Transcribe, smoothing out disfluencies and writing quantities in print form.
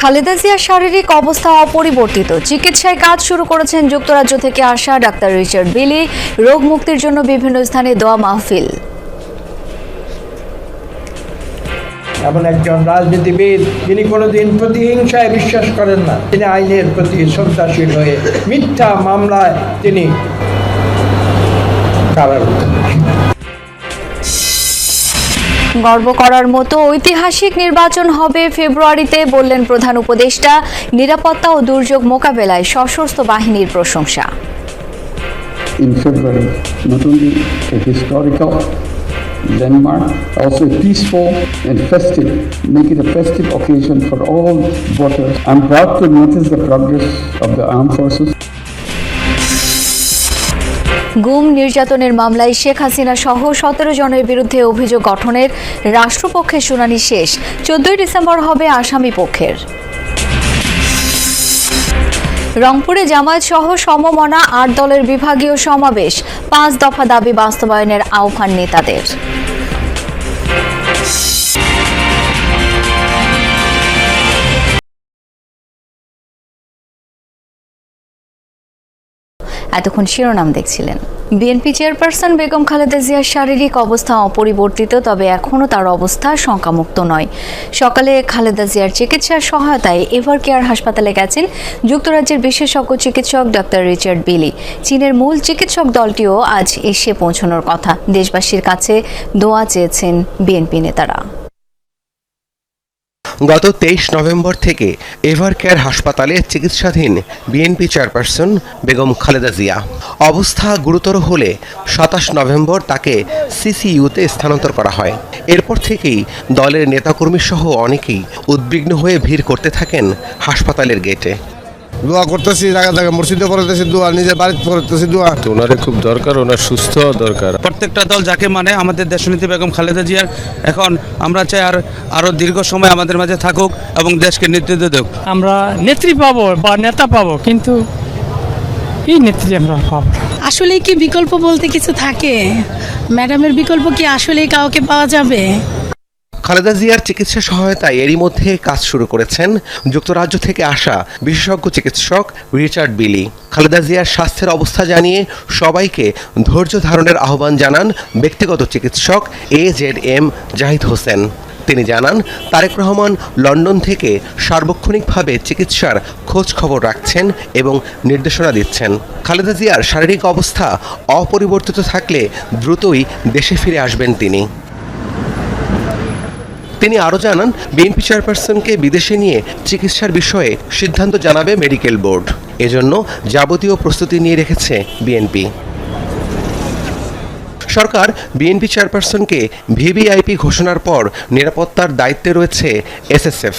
খালেদা জিয়ার শারীরিক অবস্থা অপরিবর্তিত। চিকিৎসায় কাজ শুরু করেছেন যুক্তরাজ্য থেকে আসা ডাক্তার রিচার্ড বিলি। রোগ মুক্তির জন্য বিভিন্ন স্থানে দোয়া মাহফিল। এমন একজন রাজনীতিবিদ যিনি কোনোদিন প্রতিহিংসায় বিশ্বাস করেন না, তিনি আইনের প্রতি শ্রদ্ধাশীল হয়ে মিথ্যা মামলায় তিনি কারারুদ্ধ। গর্ব করার মতো ঐতিহাসিক নির্বাচন হবে ফেব্রুয়ারিতে, বললেন প্রধান উপদেষ্টা। নিরাপত্তা ও দুর্যোগ মোকাবেলায় সশস্ত্র বাহিনীর প্রশংসা। In February, not only a historical landmark, also a peaceful and festive, make it a festive occasion for all voters. I'm proud to notice the progress of the armed forces. গুম নির্যাতনের মামলায় শেখ হাসিনা সহ 17 জনের বিরুদ্ধে অভিযোগ গঠনের রাষ্ট্রপক্ষের শুনানি শেষ। 14 ডিসেম্বর হবে আসামি পক্ষের। রংপুরে জামায়াত সহ সমমনা 8 দলের বিভাগীয় সমাবেশ। 5 দফা দাবি বাস্তবায়নের আহ্বান নেতাদের। এতক্ষণ শিরোনাম দেখছিলেন। বিএনপি চেয়ারপারসন বেগম খালেদা জিয়ার শারীরিক অবস্থা অপরিবর্তিত, তবে এখনও তার অবস্থা শঙ্কামুক্ত নয়। সকালে খালেদা জিয়ার চিকিৎসার সহায়তায় এভার কেয়ার হাসপাতালে গেছেন যুক্তরাজ্যের বিশেষজ্ঞ চিকিৎসক ডাক্তার রিচার্ড বিলি। চীনের মূল চিকিৎসক দলটিও আজ এসে পৌঁছানোর কথা। দেশবাসীর কাছে দোয়া চেয়েছেন বিএনপি নেতারা। গত 23 নভেম্বর থেকে এভার কেয়ার হাসপাতালে চিকিৎসাধীন বিএনপি চেয়ারপারসন বেগম খালেদা জিয়া। অবস্থা গুরুতর হলে 27 নভেম্বর তাকে সিসিইউতে স্থানান্তর করা হয়। এরপর থেকেই দলের নেতাকর্মী সহ অনেকেই উদ্বিগ্ন হয়ে ভিড় করতে থাকেন হাসপাতালের গেটে। দোয়া করতেছি, জায়গা জায়গা মসজিদে পড়তেছি দোয়া, নিজের বাড়িতে পড়তেছি দোয়া। ওনারে খুব দরকার, ওনার সুস্থ দরকার। প্রত্যেকটা দল যাকে মানে আমাদের দেশনেত্রী বেগম খালেদা জিয়ার এখন আমরা চাই আরো দীর্ঘ সময় আমাদের মাঝে থাকুক এবং দেশকে নেতৃত্ব দেব। আমরা নেত্রী পাবো বা নেতা পাবো, কিন্তু এই নেত্রী আমরা পাবো। আসলে কি বিকল্প বলতে কিছু থাকে? ম্যাডামের বিকল্প কি আসলে কাউকে পাওয়া যাবে? খালেদা জিয়ার চিকিৎসা সহায়তায় এরই মধ্যে কাজ শুরু করেছেন যুক্তরাজ্য থেকে আসা বিশেষজ্ঞ চিকিৎসক রিচার্ড বিলি। খালেদা জিয়ার স্বাস্থ্যের অবস্থা জানিয়ে সবাইকে ধৈর্য ধারণের আহ্বান জানান ব্যক্তিগত চিকিৎসক AZM জাহিদ হোসেন। তিনি জানান, তারেক রহমান লন্ডন থেকে সার্বক্ষণিকভাবে চিকিৎসার খোঁজ খবর রাখছেন এবং নির্দেশনা দিচ্ছেন। খালেদা জিয়ার শারীরিক অবস্থা অপরিবর্তিত থাকলে দ্রুতই দেশে ফিরে আসবেন তিনি। তিনি আরও জানান, বিএনপি চেয়ারপারসনকে বিদেশে নিয়ে চিকিৎসার বিষয়ে সিদ্ধান্ত জানাবে মেডিকেল বোর্ড। এজন্য যাবতীয় প্রস্তুতি নিয়ে রেখেছে বিএনপি। সরকার বিএনপি চেয়ারপারসনকে ভিভিআইপি ঘোষণার পর নিরাপত্তার দায়িত্বে রয়েছে SSF।